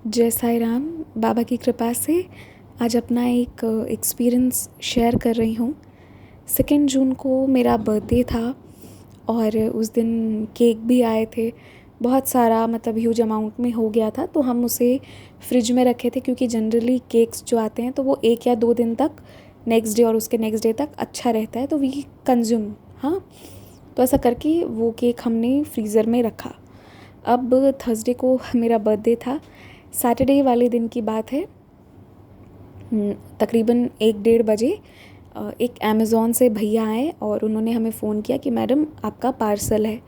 जय साई राम। बाबा की कृपा से आज अपना एक एक्सपीरियंस शेयर कर रही हूँ। 2 जून को मेरा बर्थडे था और उस दिन केक भी आए थे। बहुत सारा मतलब ह्यूज अमाउंट में हो गया था, तो हम उसे फ्रिज में रखे थे क्योंकि जनरली केक्स जो आते हैं तो वो 1 या 2 दिन तक, नेक्स्ट डे और उसके नेक्स्ट डे तक अच्छा रहता है, तो वी कंज्यूम। हाँ, तो ऐसा करके वो केक हमने फ्रीज़र में रखा। अब थर्सडे को मेरा बर्थडे था। सैटरडे वाले दिन की बात है। तकरीबन 1 डेढ़ बजे एक अमेज़ॉन से भैया आए और उन्होंने हमें फ़ोन किया कि मैडम आपका पार्सल है।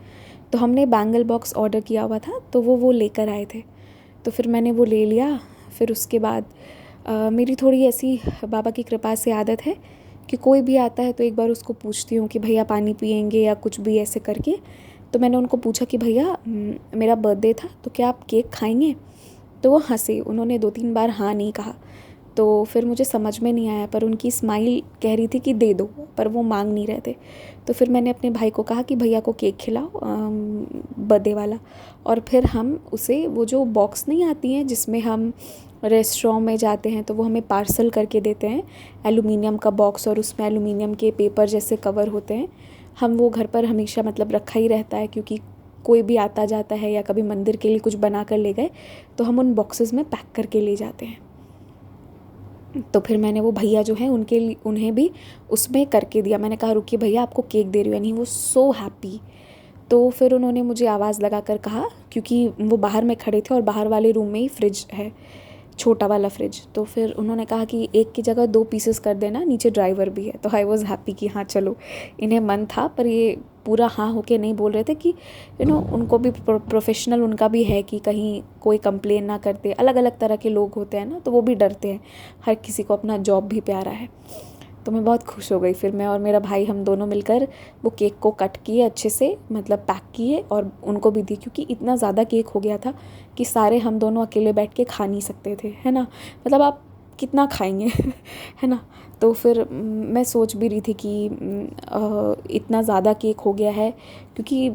तो हमने बैंगल बॉक्स ऑर्डर किया हुआ था, तो वो लेकर आए थे। तो फिर मैंने वो ले लिया। फिर उसके बाद मेरी थोड़ी ऐसी बाबा की कृपा से आदत है कि कोई भी आता है तो एक बार उसको पूछती हूँ कि भैया पानी पियेंगे या कुछ भी ऐसे करके। तो मैंने उनको पूछा कि भैया मेरा बर्थडे था तो क्या आप केक खाएंगे? तो वो हंसे। उन्होंने 2-3 बार हाँ नहीं कहा। तो फिर मुझे समझ में नहीं आया, पर उनकी स्माइल कह रही थी कि दे दो, पर वो मांग नहीं रहे थे। तो फिर मैंने अपने भाई को कहा कि भैया को केक खिलाओ बर्थडे वाला। और फिर हम उसे वो जो बॉक्स नहीं आती हैं जिसमें हम रेस्टोरेंट में जाते हैं तो वो हमें पार्सल करके देते हैं, एलुमिनियम का बॉक्स और उसमें एलुमिनियम के पेपर जैसे कवर होते हैं। हम वो घर पर हमेशा मतलब रखा ही रहता है, क्योंकि कोई भी आता जाता है या कभी मंदिर के लिए कुछ बना कर ले गए तो हम उन बॉक्सेस में पैक करके ले जाते हैं। तो फिर मैंने वो भैया जो हैं उनके लिए उन्हें भी उसमें करके दिया। मैंने कहा रुकिए भैया, आपको केक दे रही हूँ, यानी वो सो हैप्पी। तो फिर उन्होंने मुझे आवाज़ लगा कर कहा, क्योंकि वो बाहर में खड़े थे और बाहर वाले रूम में ही फ्रिज है, छोटा वाला फ्रिज। तो फिर उन्होंने कहा कि एक की जगह 2 पीसेस कर देना, नीचे ड्राइवर भी है। तो आई वॉज़ हैप्पी कि हाँ चलो, इन्हें मन था, पर ये पूरा हाँ होके नहीं बोल रहे थे कि उनको भी प्रोफेशनल उनका भी है कि कहीं कोई कंप्लेन ना करते। अलग अलग तरह के लोग होते हैं ना, तो वो भी डरते हैं। हर किसी को अपना जॉब भी प्यारा है। तो मैं बहुत खुश हो गई। फिर मैं और मेरा भाई हम दोनों मिलकर वो केक को कट किए अच्छे से, मतलब पैक किए और उनको भी दी, क्योंकि इतना ज़्यादा केक हो गया था कि सारे हम दोनों अकेले बैठ के खा नहीं सकते थे, है ना। मतलब आप कितना खाएंगे है ना। तो फिर मैं सोच भी रही थी कि इतना ज़्यादा केक हो गया है, क्योंकि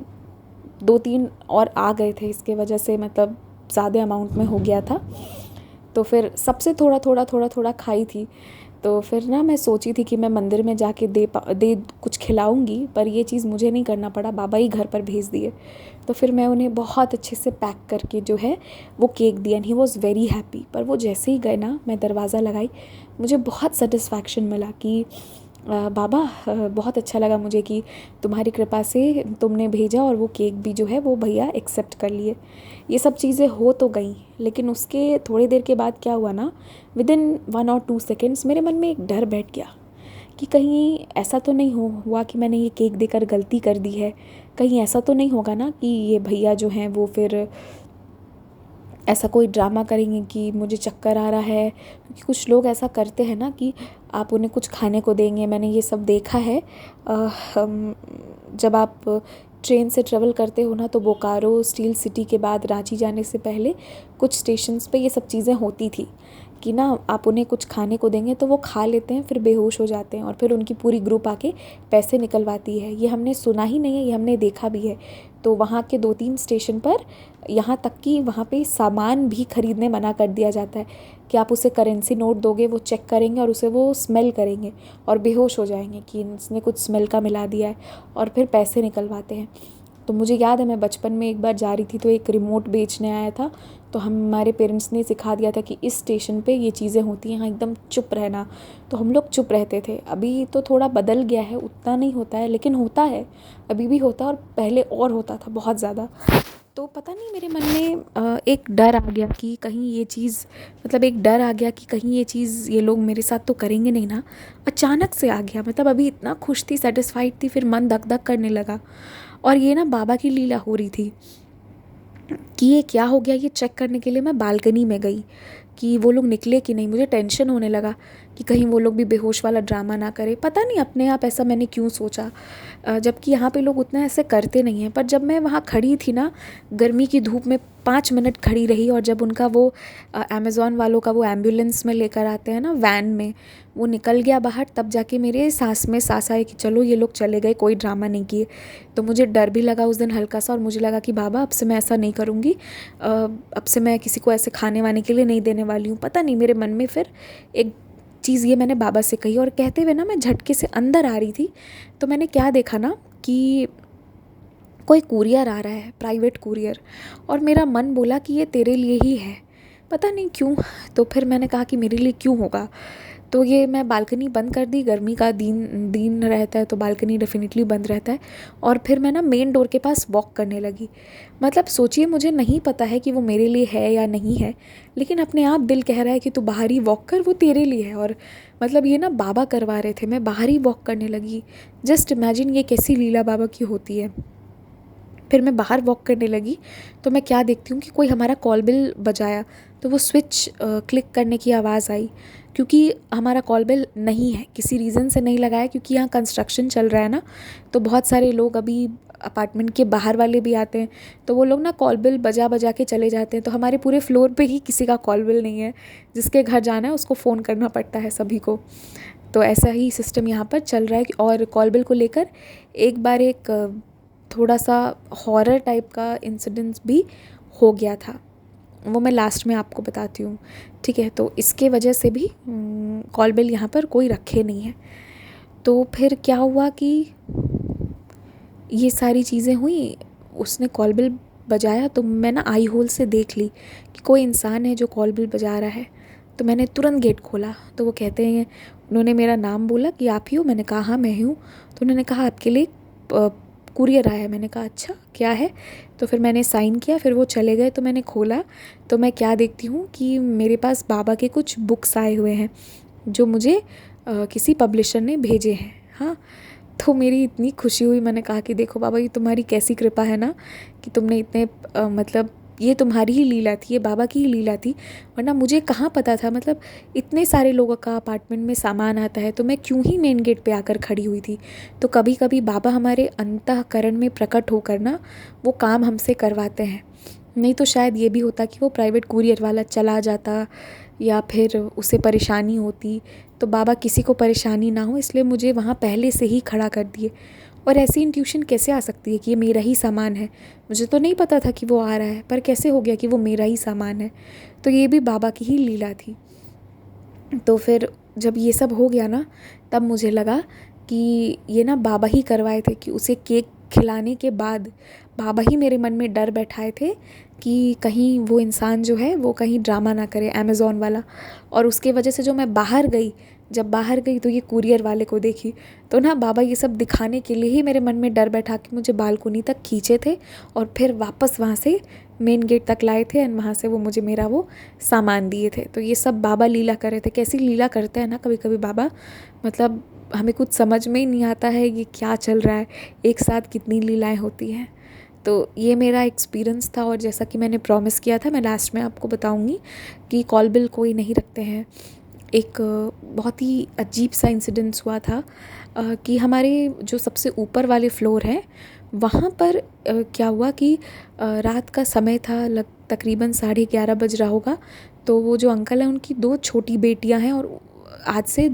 2-3 और आ गए थे, इसके वजह से मतलब ज़्यादा अमाउंट में हो गया था। तो फिर सबसे थोड़ा थोड़ा थोड़ा थोड़ा खाई थी। तो फिर ना मैं सोची थी कि मैं मंदिर में जाके दे कुछ खिलाऊंगी, पर ये चीज़ मुझे नहीं करना पड़ा, बाबा ही घर पर भेज दिए। तो फिर मैं उन्हें बहुत अच्छे से पैक करके जो है वो केक दिया, and he was very happy. पर वो जैसे ही गए ना, मैं दरवाज़ा लगाई, मुझे बहुत सेटिस्फैक्शन मिला कि बाबा बहुत अच्छा लगा मुझे कि तुम्हारी कृपा से तुमने भेजा और वो केक भी जो है वो भैया एक्सेप्ट कर लिए। ये सब चीज़ें हो तो गई, लेकिन उसके थोड़ी देर के बाद क्या हुआ ना, विदिन 1 और 2 सेकेंड्स मेरे मन में एक डर बैठ गया कि कहीं ऐसा तो नहीं हुआ कि मैंने ये केक देकर गलती कर दी है। कहीं ऐसा तो नहीं होगा ना कि ये भैया जो हैं वो फिर ऐसा कोई ड्रामा करेंगे कि मुझे चक्कर आ रहा है। क्योंकि कुछ लोग ऐसा करते हैं ना कि आप उन्हें कुछ खाने को देंगे। मैंने ये सब देखा है। जब आप ट्रेन से ट्रेवल करते हो ना, तो बोकारो स्टील सिटी के बाद रांची जाने से पहले कुछ स्टेशंस पे ये सब चीज़ें होती थी कि ना आप उन्हें कुछ खाने को देंगे तो वो खा लेते हैं, फिर बेहोश हो जाते हैं और फिर उनकी पूरी ग्रुप आके पैसे निकलवाती है। ये हमने सुना ही नहीं है, ये हमने देखा भी है। तो वहाँ के 2-3 स्टेशन पर यहाँ तक कि वहाँ पे सामान भी खरीदने मना कर दिया जाता है कि आप उसे करेंसी नोट दोगे, वो चेक करेंगे और उसे वो स्मेल करेंगे और बेहोश हो जाएंगे कि इसने कुछ स्मेल का मिला दिया है, और फिर पैसे निकलवाते हैं। तो मुझे याद है, मैं बचपन में एक बार जा रही थी तो एक रिमोट बेचने आया था, तो हमारे पेरेंट्स ने सिखा दिया था कि इस स्टेशन पे ये चीज़ें होती हैं, हाँ एकदम चुप रहना। तो हम लोग चुप रहते थे। अभी तो थोड़ा बदल गया है, उतना नहीं होता है, लेकिन होता है, अभी भी होता है, और पहले और होता था बहुत ज़्यादा। तो पता नहीं मेरे मन में एक डर आ गया कि कहीं ये चीज़, मतलब एक डर आ गया कि कहीं ये चीज़ ये लोग मेरे साथ तो करेंगे नहीं ना। अचानक से आ गया, मतलब अभी इतना खुश थी, सेटिस्फाइड थी, फिर मन धक धक करने लगा। और ये ना बाबा की लीला हो रही थी कि ये क्या हो गया, ये चेक करने के लिए मैं बालकनी में गई। कि वो लोग निकले कि नहीं। मुझे टेंशन होने लगा कि कहीं वो लोग भी बेहोश वाला ड्रामा ना करे। पता नहीं अपने आप ऐसा मैंने क्यों सोचा, जबकि यहाँ पे लोग उतना ऐसे करते नहीं हैं। पर जब मैं वहाँ खड़ी थी ना, गर्मी की धूप में 5 मिनट खड़ी रही, और जब उनका वो अमेज़ॉन वालों का वो एम्बुलेंस में लेकर आते हैं ना, वैन में, वो निकल गया बाहर, तब जाके मेरे सांस में सांस आए कि चलो ये लोग चले गए, कोई ड्रामा नहीं किए। तो मुझे डर भी लगा उस दिन हल्का सा, और मुझे लगा कि बाबा अब से मैं ऐसा नहीं करूँगी, अब से मैं किसी को ऐसे खाने वाने के लिए नहीं देने वाली हूँ। पता नहीं मेरे मन में फिर एक चीज़ ये मैंने बाबा से कही, और कहते हुए ना मैं झटके से अंदर आ रही थी, तो मैंने क्या देखा ना कि कोई कुरियर आ रहा है, प्राइवेट कुरियर, और मेरा मन बोला कि ये तेरे लिए ही है, पता नहीं क्यों। तो फिर मैंने कहा कि मेरे लिए क्यों होगा। तो ये मैं बालकनी बंद कर दी, गर्मी का दिन दिन रहता है तो बालकनी डेफिनेटली बंद रहता है। और फिर मैं ना मेन डोर के पास वॉक करने लगी। मतलब सोचिए, मुझे नहीं पता है कि वो मेरे लिए है या नहीं है, लेकिन अपने आप दिल कह रहा है कि तू बाहर ही वॉक कर, वो तेरे लिए है। और मतलब ये ना बाबा करवा रहे थे, मैं बाहर ही वॉक करने लगी। जस्ट इमेजिन ये कैसी लीला बाबा की होती है। फिर मैं बाहर वॉक करने लगी तो मैं क्या देखती हूँ कि कोई हमारा कॉल बिल बजाया, तो वो स्विच क्लिक करने की आवाज़ आई, क्योंकि हमारा कॉल बिल नहीं है, किसी रीज़न से नहीं लगाया, क्योंकि यहाँ कंस्ट्रक्शन चल रहा है ना, तो बहुत सारे लोग अभी अपार्टमेंट के बाहर वाले भी आते हैं, तो वो लोग ना कॉल बिल बजा बजा के चले जाते हैं। तो हमारे पूरे फ्लोर पे ही किसी का कॉल बिल नहीं है, जिसके घर जाना है उसको फ़ोन करना पड़ता है सभी को। तो ऐसा ही सिस्टम यहाँ पर चल रहा है। और कॉल बिल को लेकर एक बार एक थोड़ा सा हॉरर टाइप का इंसिडेंस भी हो गया था, वो मैं लास्ट में आपको बताती हूँ, ठीक है। तो इसके वजह से भी कॉल बिल यहाँ पर कोई रखे नहीं है। तो फिर क्या हुआ कि ये सारी चीज़ें हुई, उसने कॉल बिल बजाया, तो मैं ना आई होल से देख ली कि कोई इंसान है जो कॉल बिल बजा रहा है। तो मैंने तुरंत गेट खोला, तो वो कहते हैं, उन्होंने मेरा नाम बोला कि आप ही हो। मैंने कहा हाँ मैं हूँ। तो उन्होंने कहा आपके लिए कुरियर आया है। मैंने कहा अच्छा क्या है। तो फिर मैंने साइन किया, फिर वो चले गए। तो मैंने खोला, तो मैं क्या देखती हूँ कि मेरे पास बाबा के कुछ बुक्स आए हुए हैं जो मुझे किसी पब्लिशर ने भेजे हैं। हाँ, तो मेरी इतनी खुशी हुई। मैंने कहा कि देखो बाबा, ये तुम्हारी कैसी कृपा है ना कि तुमने इतने मतलब ये तुम्हारी ही लीला थी, ये बाबा की ही लीला थी, वरना मुझे कहाँ पता था। मतलब इतने सारे लोगों का अपार्टमेंट में सामान आता है, तो मैं क्यों ही मेन गेट पे आकर खड़ी हुई थी। तो कभी कभी बाबा हमारे अंतःकरण में प्रकट होकर ना वो काम हमसे करवाते हैं। नहीं तो शायद ये भी होता कि वो प्राइवेट कुरियर वाला चला जाता, या फिर उसे परेशानी होती। तो बाबा किसी को परेशानी ना हो, इसलिए मुझे वहाँ पहले से ही खड़ा कर दिए। और ऐसी इंट्यूशन कैसे आ सकती है कि ये मेरा ही सामान है। मुझे तो नहीं पता था कि वो आ रहा है, पर कैसे हो गया कि वो मेरा ही सामान है। तो ये भी बाबा की ही लीला थी। तो फिर जब ये सब हो गया ना, तब मुझे लगा कि ये ना बाबा ही करवाए थे, कि उसे केक खिलाने के बाद बाबा ही मेरे मन में डर बैठाए थे कि कहीं वो इंसान जो है वो कहीं ड्रामा ना करे, अमेज़ॉन वाला। और उसके वजह से जो मैं बाहर गई, जब बाहर गई तो ये कुरियर वाले को देखी, तो ना बाबा ये सब दिखाने के लिए ही मेरे मन में डर बैठा के मुझे बालकोनी तक खींचे थे, और फिर वापस वहाँ से मेन गेट तक लाए थे, एंड वहाँ से वो मुझे मेरा वो सामान दिए थे। तो ये सब बाबा लीला कर रहे थे। कैसी लीला करते हैं ना कभी कभी बाबा, मतलब हमें कुछ समझ में ही नहीं आता है ये क्या चल रहा है, एक साथ कितनी लीलाएं होती हैं। तो ये मेरा एक्सपीरियंस था। और जैसा कि मैंने प्रॉमिस किया था, मैं लास्ट में आपको बताऊंगी कि कॉल बिल कोई नहीं रखते हैं। एक बहुत ही अजीब सा इंसिडेंस हुआ था कि हमारे जो सबसे ऊपर वाले फ्लोर हैं वहाँ पर क्या हुआ कि रात का समय था, तकरीबन 11:30 बज रहा होगा। तो वो जो अंकल हैं उनकी 2 छोटी बेटियां हैं, और आज से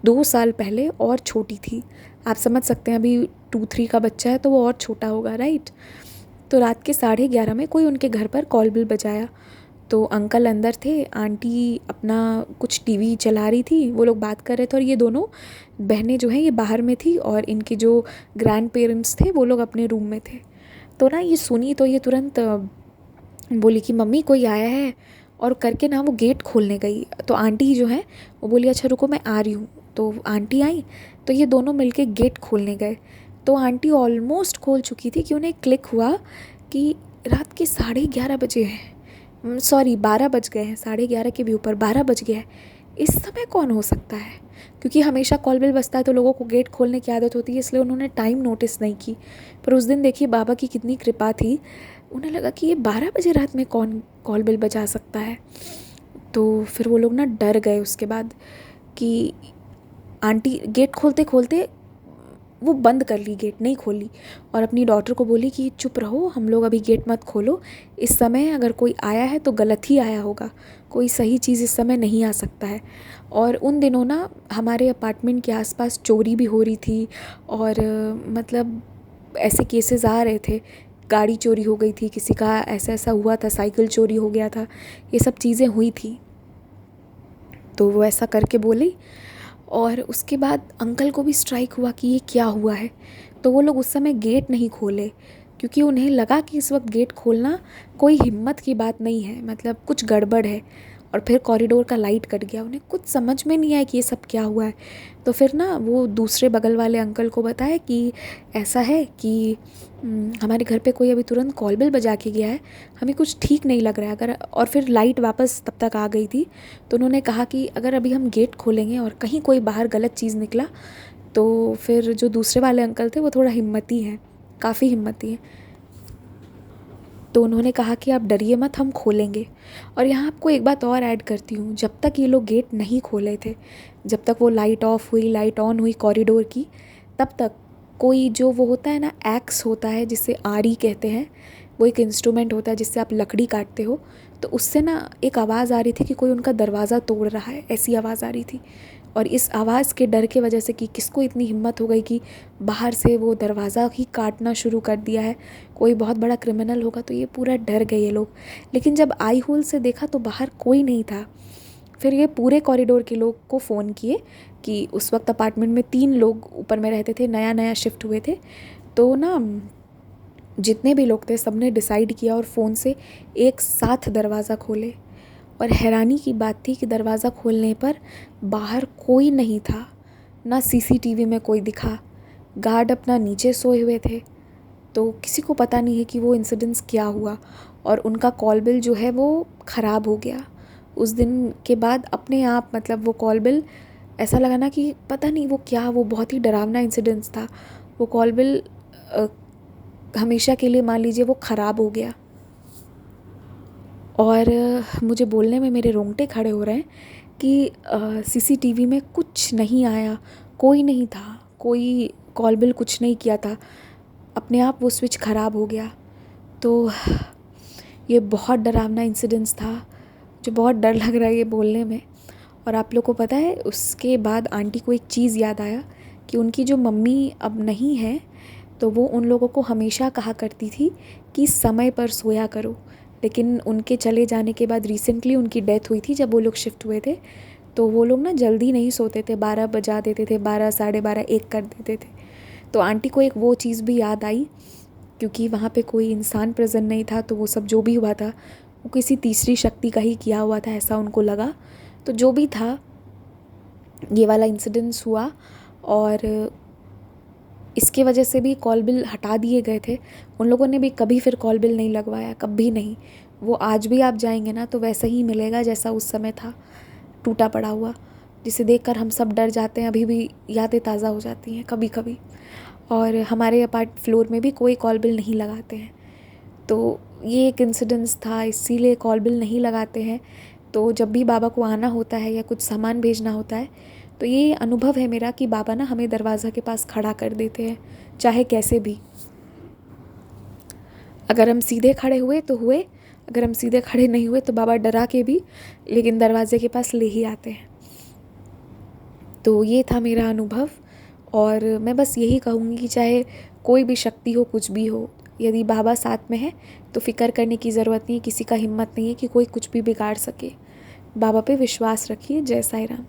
2 साल पहले और छोटी थी। आप समझ सकते हैं, अभी 2-3 का बच्चा है तो वो और छोटा होगा, राइट। तो रात के 11:30 में कोई उनके घर पर कॉल बिल बजाया। तो अंकल अंदर थे, आंटी अपना कुछ टीवी चला रही थी, वो लोग बात कर रहे थे, और ये दोनों बहनें जो हैं ये बाहर में थी, और इनके जो ग्रैंड पेरेंट्स थे वो लोग अपने रूम में थे। तो ना ये सुनी तो ये तुरंत बोली कि मम्मी कोई आया है, और करके ना वो गेट खोलने गई। तो आंटी जो है वो बोली अच्छा रुको मैं आ रही हूँ। तो आंटी आई, तो ये दोनों मिलके गेट खोलने गए। तो आंटी ऑलमोस्ट खोल चुकी थी कि उन्हें क्लिक हुआ कि रात के 11:30 बजे हैं, सॉरी 12 बज गए हैं, 11:30 के भी ऊपर 12 बज गया है। इस समय कौन हो सकता है, क्योंकि हमेशा कॉल बिल बजता है तो लोगों को गेट खोलने की आदत होती है, इसलिए उन्होंने टाइम नोटिस नहीं की। पर उस दिन देखिए बाबा की कितनी कृपा थी, उन्हें लगा कि ये 12 बजे रात में कौन कॉल बेल बजा सकता है। तो फिर वो लोग ना डर गए उसके बाद कि आंटी गेट खोलते खोलते वो बंद कर ली, गेट नहीं खोली, और अपनी डॉटर को बोली कि चुप रहो, हम लोग अभी गेट मत खोलो, इस समय अगर कोई आया है तो गलत ही आया होगा, कोई सही चीज़ इस समय नहीं आ सकता है। और उन दिनों ना हमारे अपार्टमेंट के आसपास चोरी भी हो रही थी, और मतलब ऐसे केसेस आ रहे थे, गाड़ी चोरी हो गई थी किसी का, ऐसा ऐसा हुआ था, साइकिल चोरी हो गया था, ये सब चीज़ें हुई थी। तो वो ऐसा करके बोली, और उसके बाद अंकल को भी स्ट्राइक हुआ कि ये क्या हुआ है। तो वो लोग उस समय गेट नहीं खोले, क्योंकि उन्हें लगा कि इस वक्त गेट खोलना कोई हिम्मत की बात नहीं है, मतलब कुछ गड़बड़ है। और फिर कॉरिडोर का लाइट कट गया, उन्हें कुछ समझ में नहीं आया कि ये सब क्या हुआ है। तो फिर ना वो दूसरे बगल वाले अंकल को बताया कि ऐसा है कि हमारे घर पे कोई अभी तुरंत कॉल बेल बजा के गया है, हमें कुछ ठीक नहीं लग रहा है। अगर और फिर लाइट वापस तब तक आ गई थी, तो उन्होंने कहा कि अगर अभी हम गेट खोलेंगे और कहीं कोई बाहर गलत चीज़ निकला, तो फिर जो दूसरे वाले अंकल थे वो थोड़ा हिम्मती हैं, काफ़ी हिम्मती हैं, तो उन्होंने कहा कि आप डरिए मत, हम खोलेंगे। और यहाँ आपको एक बात और ऐड करती हूँ, जब तक ये लोग गेट नहीं खोले थे, जब तक वो लाइट ऑफ हुई लाइट ऑन हुई कॉरिडोर की, तब तक कोई जो वो होता है ना, एक्स होता है जिसे आरी कहते हैं, वो एक इंस्ट्रूमेंट होता है जिससे आप लकड़ी काटते हो, तो उससे ना एक आवाज़ आ रही थी कि कोई उनका दरवाज़ा तोड़ रहा है, ऐसी आवाज़ आ रही थी। और इस आवाज़ के डर के वजह से कि किसको इतनी हिम्मत हो गई कि बाहर से वो दरवाज़ा ही काटना शुरू कर दिया है, कोई बहुत बड़ा क्रिमिनल होगा, तो ये पूरा डर गए ये लोग। लेकिन जब आई होल से देखा तो बाहर कोई नहीं था। फिर ये पूरे कॉरिडोर के लोग को फ़ोन किए कि उस वक्त अपार्टमेंट में 3 लोग ऊपर में रहते थे, नया नया शिफ्ट हुए थे, तो ना जितने भी लोग थे सब ने डिसाइड किया और फ़ोन से एक साथ दरवाज़ा खोले। और हैरानी की बात थी कि दरवाज़ा खोलने पर बाहर कोई नहीं था, ना सीसीटीवी में कोई दिखा, गार्ड अपना नीचे सोए हुए थे, तो किसी को पता नहीं है कि वो इंसिडेंस क्या हुआ। और उनका कॉल बिल जो है वो ख़राब हो गया उस दिन के बाद अपने आप, मतलब वो कॉल बिल ऐसा लगा ना कि पता नहीं वो क्या, वो बहुत ही डरावना इंसिडेंस था। वो कॉल बिल हमेशा के लिए मान लीजिए वो ख़राब हो गया। और मुझे बोलने में मेरे रोंगटे खड़े हो रहे हैं कि सीसीटीवी में कुछ नहीं आया, कोई नहीं था, कोई कॉल बिल कुछ नहीं किया था, अपने आप वो स्विच ख़राब हो गया। तो ये बहुत डरावना इंसिडेंस था, जो बहुत डर लग रहा है ये बोलने में। और आप लोग को पता है उसके बाद आंटी को एक चीज़ याद आया कि उनकी जो मम्मी अब नहीं है, तो वो उन लोगों को हमेशा कहा करती थी कि समय पर सोया करो। लेकिन उनके चले जाने के बाद रिसेंटली उनकी डेथ हुई थी, जब वो लोग शिफ्ट हुए थे, तो वो लोग ना जल्दी नहीं सोते थे, 12 बजा देते थे, 12 साढ़े 12 1 कर देते थे। तो आंटी को एक वो चीज़ भी याद आई, क्योंकि वहाँ पे कोई इंसान प्रेजेंट नहीं था, तो वो सब जो भी हुआ था वो किसी तीसरी शक्ति का ही किया हुआ था, ऐसा उनको लगा। तो जो भी था, ये वाला इंसिडेंस हुआ, और इसके वजह से भी कॉल बिल हटा दिए गए थे। उन लोगों ने भी कभी फिर कॉल बिल नहीं लगवाया, कभी नहीं। वो आज भी आप जाएंगे ना तो वैसा ही मिलेगा जैसा उस समय था, टूटा पड़ा हुआ, जिसे देखकर हम सब डर जाते हैं, अभी भी यादें ताज़ा हो जाती हैं कभी कभी। और हमारे अपार्ट फ्लोर में भी कोई कॉल बिल नहीं लगाते हैं। तो ये एक इंसिडेंस था, इसीलिए कॉल बिल नहीं लगाते हैं। तो जब भी बाबा को आना होता है या कुछ सामान भेजना होता है, तो ये अनुभव है मेरा कि बाबा ना हमें दरवाज़ा के पास खड़ा कर देते हैं, चाहे कैसे भी। अगर हम सीधे खड़े हुए तो हुए, अगर हम सीधे खड़े नहीं हुए तो बाबा डरा के भी लेकिन दरवाजे के पास ले ही आते हैं। तो ये था मेरा अनुभव। और मैं बस यही कहूँगी कि चाहे कोई भी शक्ति हो, कुछ भी हो, यदि बाबा साथ में है तो फ़िक्र करने की ज़रूरत नहीं है, किसी का हिम्मत नहीं है कि कोई कुछ भी बिगाड़ सके। बाबा पे विश्वास रखिए। जय साईं राम।